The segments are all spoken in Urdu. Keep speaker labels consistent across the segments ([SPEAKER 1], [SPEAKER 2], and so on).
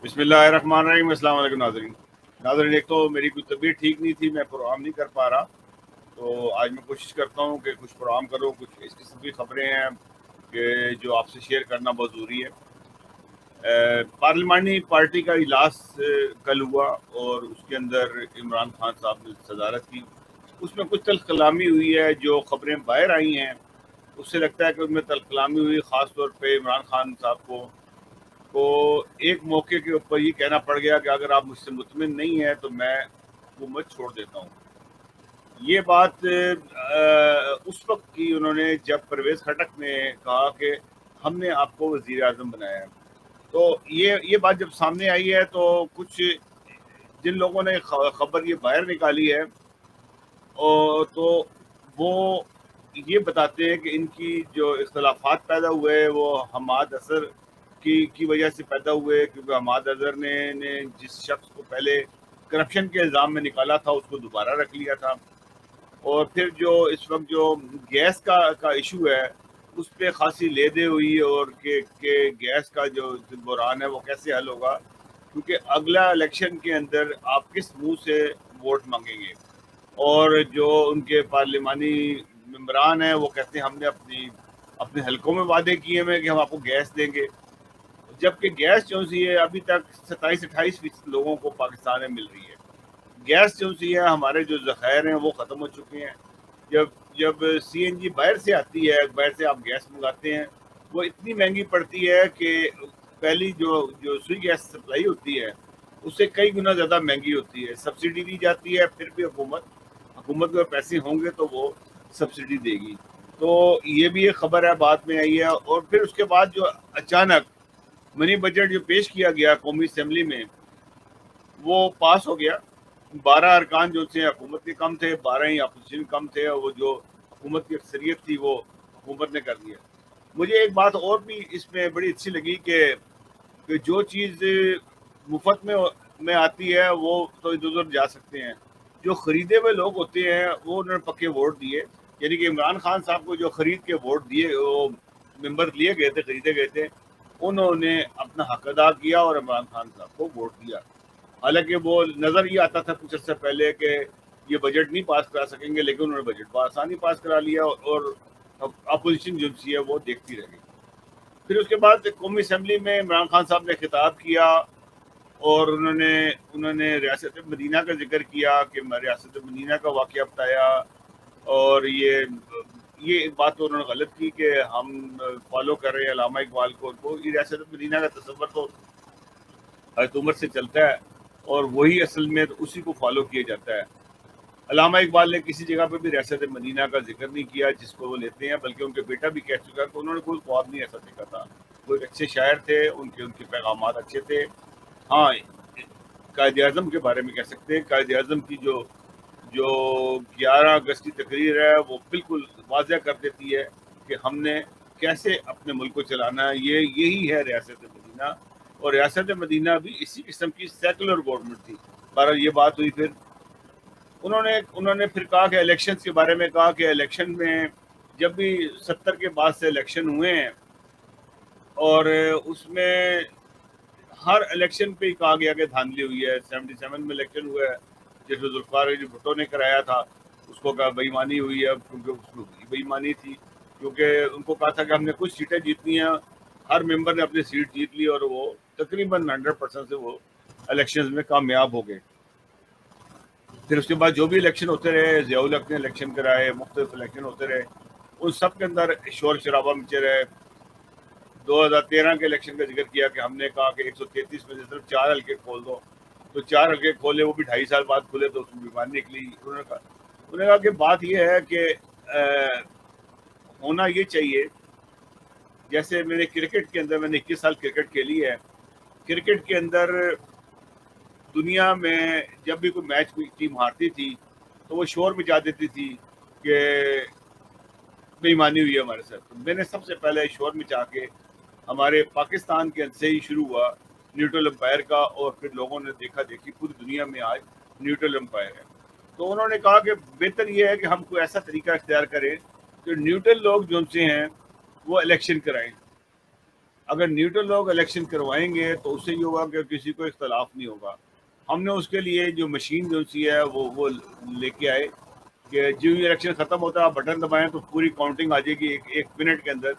[SPEAKER 1] بسم اللہ الرحمن الرحیم۔ السلام علیکم ناظرین، ایک تو میری کوئی طبیعت ٹھیک نہیں تھی، میں پروگرام نہیں کر پا رہا، تو آج میں کوشش کرتا ہوں کہ کچھ پروگرام کروں، کچھ اس قسم کی خبریں ہیں کہ جو آپ سے شیئر کرنا بہت ضروری ہے۔ پارلیمانی پارٹی کا اجلاس کل ہوا اور اس کے اندر عمران خان صاحب نے صدارت کی۔ اس میں کچھ تلخ کلامی ہوئی ہے، جو خبریں باہر آئی ہیں اس سے لگتا ہے کہ اس میں تلخ کلامی ہوئی، خاص طور پہ عمران خان صاحب کو ایک موقع کے اوپر یہ کہنا پڑ گیا کہ اگر آپ مجھ سے مطمئن نہیں ہیں تو میں حکومت چھوڑ دیتا ہوں۔ یہ بات اس وقت کی انہوں نے جب پرویز خٹک نے کہا کہ ہم نے آپ کو وزیر اعظم بنایا ہے، تو یہ بات جب سامنے آئی ہے تو کچھ جن لوگوں نے خبر یہ باہر نکالی ہے اور تو وہ یہ بتاتے ہیں کہ ان کی جو اختلافات پیدا ہوئے وہ حماد اظہر کی وجہ سے پیدا ہوئے، کیونکہ حماد اظہر نے جس شخص کو پہلے کرپشن کے الزام میں نکالا تھا اس کو دوبارہ رکھ لیا تھا، اور پھر جو اس وقت جو گیس کا ایشو ہے اس پہ خاصی لے دے ہوئی، اور کہ گیس کا جو بحران ہے وہ کیسے حل ہوگا، کیونکہ اگلا الیکشن کے اندر آپ کس منہ سے ووٹ مانگیں گے۔ اور جو ان کے پارلیمانی ممبران ہیں وہ کہتے ہیں ہم نے اپنے حلقوں میں وعدے کیے ہوئے کہ ہم آپ کو گیس دیں گے، جبکہ گیس جو سی ہے ابھی تک 27-28% لوگوں کو پاکستان میں مل رہی ہے۔ گیس جو سی ہے ہمارے جو ذخائر ہیں وہ ختم ہو چکے ہیں۔ جب سی این جی باہر سے آتی ہے، باہر سے آپ گیس منگاتے ہیں، وہ اتنی مہنگی پڑتی ہے کہ پہلی جو سوئی گیس سپلائی ہوتی ہے اس سے کئی گنا زیادہ مہنگی ہوتی ہے، سبسڈی دی جاتی ہے، پھر بھی حکومت کے پیسے ہوں گے تو وہ سبسڈی دے گی۔ تو یہ بھی ایک خبر ہے، بعد میں آئی ہے۔ اور پھر اس کے بعد جو اچانک منی بجٹ جو پیش کیا گیا قومی اسمبلی میں وہ پاس ہو گیا۔ 12 ارکان جو تھے حکومت کے کم تھے، 12 ہی اپوزیشن کم تھے، اور وہ جو حکومت کی اکثریت تھی وہ حکومت نے کر دیا۔ مجھے ایک بات اور بھی اس میں بڑی اچھی لگی کہ جو چیز مفت میں آتی ہے وہ تو ادھر ادھر جا سکتے ہیں، جو خریدے ہوئے لوگ ہوتے ہیں وہ انہوں نے پکے ووٹ دیے، یعنی کہ عمران خان صاحب کو جو خرید کے ووٹ دیے، وہ ممبر لیے گئے تھے، خریدے گئے تھے، انہوں نے اپنا حق ادا کیا اور عمران خان صاحب کو ووٹ دیا۔ حالانکہ وہ نظر یہ آتا تھا کچھ عرصہ پہلے کہ یہ بجٹ نہیں پاس کرا سکیں گے، لیکن انہوں نے بجٹ آسانی پاس کرا لیا اور اپوزیشن جو سی ہے وہ دیکھتی رہ گئی۔ پھر اس کے بعد قومی اسمبلی میں عمران خان صاحب نے خطاب کیا اور انہوں نے ریاست مدینہ کا ذکر کیا کہ ریاست مدینہ کا واقعہ بتایا، اور یہ بات تو انہوں نے غلط کی کہ ہم فالو کر رہے ہیں علامہ اقبال کو یہ ریاست مدینہ کا تصور تو حضرت عمر سے چلتا ہے اور وہی اصل میں اسی کو فالو کیا جاتا ہے۔ علامہ اقبال نے کسی جگہ پہ بھی ریاست مدینہ کا ذکر نہیں کیا جس کو وہ لیتے ہیں، بلکہ ان کے بیٹا بھی کہہ چکا کہ انہوں نے کوئی خواب نہیں ایسا دیکھا تھا۔ وہ ایک اچھے شاعر تھے، ان کے پیغامات اچھے تھے۔ ہاں، قائد اعظم کے بارے میں کہہ سکتے ہیں، قائد اعظم کی جو 11 اگست کی تقریر ہے وہ بالکل واضح کر دیتی ہے کہ ہم نے کیسے اپنے ملک کو چلانا ہے، یہی ہے ریاست مدینہ۔ اور ریاست مدینہ بھی اسی قسم کی سیکولر گورنمنٹ تھی۔ بہرحال یہ بات ہوئی۔ پھر انہوں نے پھر کہا کہ الیکشن کے بارے میں کہا کہ الیکشن میں جب بھی 70 کے بعد سے الیکشن ہوئے ہیں اور اس میں ہر الیکشن پہ ہی کہا گیا کہ دھاندلی ہوئی ہے۔ 77 میں الیکشن ہوا ہے جس میں ذوالفقار علی بھٹو نے کرایا تھا، اس کو کہا بے ایمانی ہوئی ہے، کیونکہ اس کو بے ایمانی تھی، کیونکہ ان کو کہا تھا کہ ہم نے کچھ سیٹیں جیتنی ہیں، ہر ممبر نے اپنی سیٹ جیت لی اور وہ تقریباً 100% سے وہ الیکشنز میں کامیاب ہو گئے۔ پھر اس کے بعد جو بھی الیکشن ہوتے رہے، ضیاء الحق نے الیکشن کرائے، مختلف الیکشن ہوتے رہے، ان سب کے اندر شور شرابہ مچے رہے۔ 2013 کے الیکشن کا ذکر کیا کہ ہم نے کہا کہ 133 میں سے صرف 4 حلقے کھول دو، تو 4 حلقے کھولے، وہ بھی 2.5 سال بعد کھلے تو اس میں بیماری نکلی۔ انہوں نے کہا کہ بات یہ ہے کہ ہونا یہ چاہیے، جیسے میں نے کرکٹ کے اندر، میں نے 21 سال کرکٹ کھیلی ہے، کرکٹ کے اندر دنیا میں جب بھی کوئی میچ کوئی ٹیم ہارتی تھی تو وہ شور مچا دیتی تھی کہ بے ایمانی ہوئی ہے ہمارے ساتھ۔ تو میں نے سب سے پہلے شور مچا کے ہمارے پاکستان کے سے ہی شروع ہوا نیوٹرل امپائر کا، اور پھر لوگوں نے دیکھا دیکھی پوری دنیا میں آج نیوٹرل امپائر ہے۔ تو انہوں نے کہا کہ بہتر یہ ہے کہ ہم کوئی ایسا طریقہ اختیار کریں کہ نیوٹرل لوگ جو سے ہیں وہ الیکشن کرائیں۔ اگر نیوٹرل لوگ الیکشن کروائیں گے تو اس سے یہ ہوگا کہ کسی کو اختلاف نہیں ہوگا. ہم نے اس کے لیے جو مشین جو سی ہے وہ لے کے آئے کہ جو الیکشن ختم ہوتا ہے آپ بٹن دبائیں تو پوری کاؤنٹنگ آ جائے گی ایک منٹ کے اندر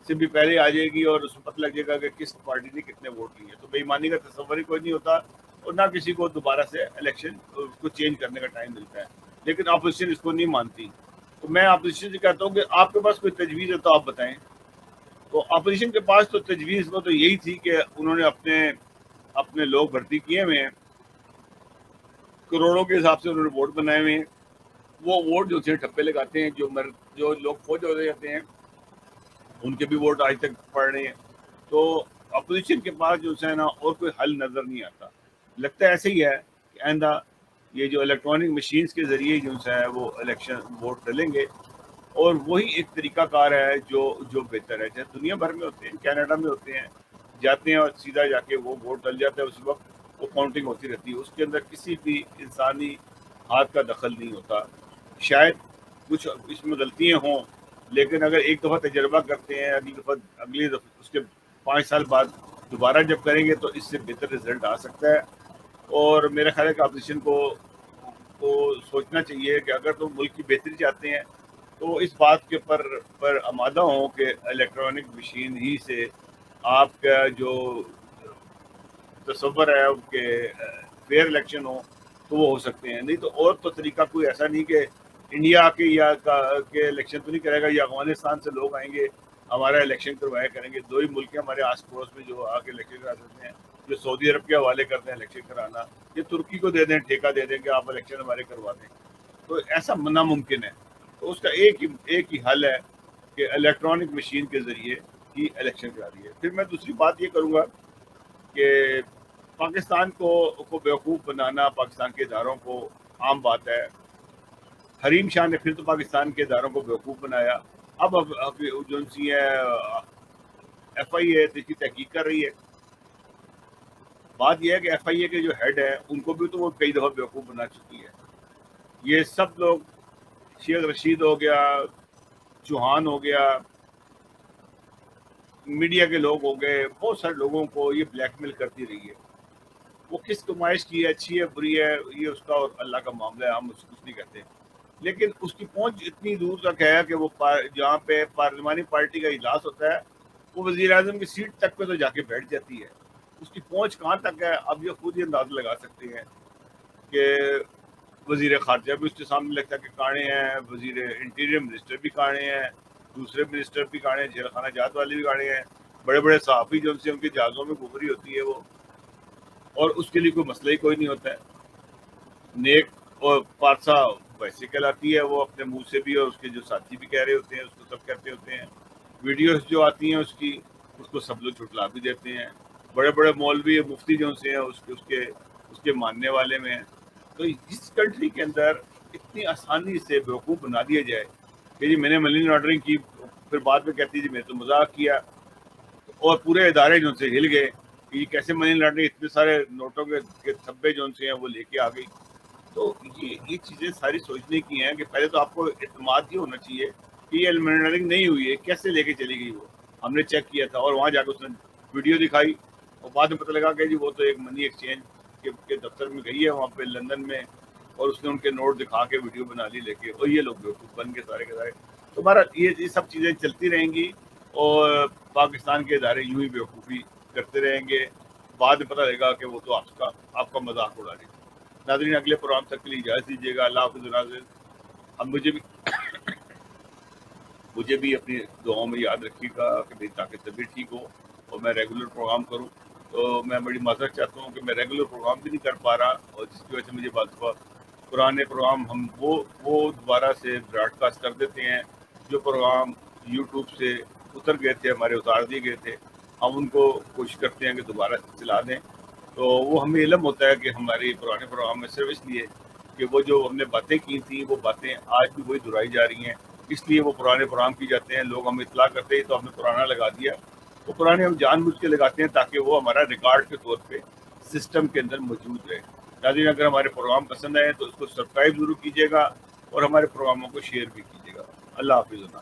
[SPEAKER 1] سے بھی پہلے آ جائے گی, اور اس میں پتہ لگ جائے گا کہ کس پارٹی نے کتنے ووٹ لیے. تو بے ایمانی کا تصور ہی کوئی نہیں ہوتا, اور نہ کسی کو دوبارہ سے الیکشن کو چینج کرنے کا ٹائم ملتا ہے. لیکن اپوزیشن اس کو نہیں مانتی. تو میں اپوزیشن سے کہتا ہوں کہ آپ کے پاس کوئی تجویز ہے تو آپ بتائیں. تو اپوزیشن کے پاس تو تجویز وہ تو یہی تھی کہ انہوں نے اپنے لوگ بھرتی کیے ہوئے ہیں, کروڑوں کے حساب سے انہوں نے ووٹ بنائے ہوئے ہیں. وہ ووٹ جو تھے ٹھپے لگاتے ہیں, جو لوگ فوج ہو جاتے ہیں ان کے بھی ووٹ آج تک پڑ رہے ہیں. تو اپوزیشن کے پاس جو ہے نا اور کوئی حل نظر نہیں آتا. لگتا ہے ایسے ہی ہے کہ آئندہ یہ جو الیکٹرانک مشینز کے ذریعے جو ہے وہ الیکشن ووٹ ڈلیں گے, اور وہی ایک طریقہ کار ہے جو بہتر ہے. جیسے دنیا بھر میں ہوتے ہیں, کینیڈا میں ہوتے ہیں, جاتے ہیں اور سیدھا جا کے وہ ووٹ ڈل جاتا ہے, اس وقت وہ کاؤنٹنگ ہوتی رہتی ہے, اس کے اندر کسی بھی انسانی ہاتھ کا دخل نہیں ہوتا. شاید کچھ اس میں غلطیاں ہوں, لیکن اگر ایک دفعہ تجربہ کرتے ہیں, اگلی دفعہ اس کے 5 سال بعد دوبارہ جب کریں گے تو اس سے بہتر رزلٹ آ سکتا ہے. اور میرا خیال ہے کہ اپوزیشن کو سوچنا چاہیے کہ اگر تم ملک کی بہتری چاہتے ہیں تو اس بات کے پر آمادہ ہوں کہ الیکٹرانک مشین ہی سے آپ کا جو تصور ہے کہ فیئر الیکشن ہو تو وہ ہو سکتے ہیں. نہیں تو اور تو طریقہ کوئی ایسا نہیں کہ انڈیا کے کے الیکشن تو نہیں کرے گا, یا افغانستان سے لوگ آئیں گے ہمارا الیکشن کروایا کریں گے. 2 ہی ملک ہیں ہمارے آس پڑوس میں جو آ کے الیکشن کرا سکتے ہیں, جو سعودی عرب کے حوالے کرتے ہیں الیکشن کرانا, یہ ترکی کو دے دیں, ٹھیکہ دے دیں کہ آپ الیکشن ہمارے کروا دیں. تو ایسا ناممکن ہے. تو اس کا ایک ہی حل ہے کہ الیکٹرانک مشین کے ذریعے ہی الیکشن کرا دیے. پھر میں دوسری بات یہ کروں گا کہ پاکستان کو بیوقوف بنانا پاکستان کے اداروں کو عام بات ہے. حریم شاہ نے پھر تو پاکستان کے اداروں کو بیوقوف بنایا. اب جو سی ہے ایف آئی اے اس کی تحقیق کر رہی ہے. بات یہ ہے کہ ایف آئی اے کے جو ہیڈ ہیں ان کو بھی تو وہ کئی دفعہ بیوقوف بنا چکی ہے. یہ سب لوگ, شیخ رشید ہو گیا, چوہان ہو گیا, میڈیا کے لوگ ہو گئے, بہت سارے لوگوں کو یہ بلیک میل کرتی رہی ہے. وہ کس کمائش کی ہے, اچھی ہے بری ہے, یہ اس کا اور اللہ کا معاملہ ہے, ہم اس کو کچھ نہیں کہتے. لیکن اس کی پہنچ اتنی دور تک ہے کہ وہ جہاں پہ پارلیمانی پارٹی کا اجلاس ہوتا ہے وہ وزیر اعظم کی سیٹ تک پہ تو جا کے بیٹھ جاتی ہے. اس کی پہنچ کہاں تک ہے اب یہ خود ہی اندازہ لگا سکتے ہیں کہ وزیر خارجہ بھی اس کے سامنے لگتا ہے کہ کاڑے ہیں, وزیر انٹیریئر منسٹر بھی کاڑے ہیں, دوسرے منسٹر بھی کاڑے ہیں, جیل خانہ جات والے بھی کاڑے ہیں, بڑے بڑے صحافی جو ان کے جہازوں میں گھوم رہی ہوتی ہے وہ, اور اس کے لیے کوئی مسئلہ ہی کوئی نہیں ہوتا ہے. نیک اور پارسا ویسے کہلاتی ہے وہ اپنے منہ سے بھی, اور اس کے جو ساتھی بھی کہہ رہے ہوتے ہیں اس کو سب کہتے ہوتے ہیں. ویڈیوز جو آتی ہیں اس کو سب لوگ جھٹلا بھی دیتے ہیں. بڑے بڑے مولوی مفتی جو سے ہیں اس کے ماننے والے میں ہیں. تو اس کنٹری کے اندر اتنی آسانی سے بیوقوف بنا دیا جائے کہ جی میں نے منی لانڈرنگ کی, پھر بعد میں کہتی جی میں تو مذاق کیا, اور پورے ادارے جو سے ہل گئے کہ یہ کیسے منی لانڈرنگ, اتنے سارے نوٹوں کے تھبے جو سے ہیں وہ لے کے آ گئی. تو یہ چیزیں ساری سوچنے کی ہیں کہ پہلے تو آپ کو اعتماد یہ ہونا چاہیے کہ یہ منی لانڈرنگ نہیں ہوئی ہے, کیسے لے کے چلی گئی. وہ ہم نے چیک کیا تھا, اور وہاں جا کے اس نے ویڈیو دکھائی, اور بعد میں پتہ لگا کہ جی وہ تو ایک منی ایکسچینج کے دفتر میں گئی ہے وہاں پہ لندن میں, اور اس نے ان کے نوٹ دکھا کے ویڈیو بنا لی لے کے, اور یہ لوگ بیوقوف بن کے سارے کے سارے. تو ہمارا یہ سب چیزیں چلتی رہیں گی, اور پاکستان کے ادارے یوں ہی بیوقوفی کرتے رہیں گے. بعد میں پتہ لگے گا کہ وہ تو آپ کا مذاق اڑا رہے ہیں. ناظرین, اگلے پروگرام تک کے لیے اجازت دیجیے گا. اللہ حافظ ناظرین. اب مجھے بھی اپنی دعاؤں میں یاد رکھیے گا کہ میری طاقت طبیعت ٹھیک ہو اور میں ریگولر پروگرام کروں. تو میں بڑی معذرت چاہتا ہوں کہ میں ریگولر پروگرام بھی نہیں کر پا رہا, اور جس کی وجہ سے مجھے بعض دفعہ پرانے پروگرام ہم وہ دوبارہ سے براڈ کاسٹ کر دیتے ہیں. جو پروگرام یوٹیوب سے اتر گئے تھے, ہمارے اتار دیے گئے تھے, ہم ان کو کوشش کرتے ہیں کہ دوبارہ چلا دیں. تو وہ ہمیں علم ہوتا ہے کہ ہمارے پرانے پروگرام میں صرف اس لیے کہ وہ جو ہم نے باتیں کی تھیں وہ باتیں آج بھی وہی دہرائی جا رہی ہیں, اس لیے وہ پرانے پروگرام کی جاتے ہیں. لوگ ہمیں اطلاع کرتے ہیں تو ہم نے پرانا لگا دیا. وہ پرانے ہم جان بوجھ کے لگاتے ہیں تاکہ وہ ہمارا ریکارڈ کے طور پہ سسٹم کے اندر موجود رہے. ناظرین, اگر ہمارے پروگرام پسند آئے تو اس کو سبسکرائب ضرور کیجیے گا, اور ہمارے پروگراموں کو شیئر بھی کیجیے گا. اللہ حافظ.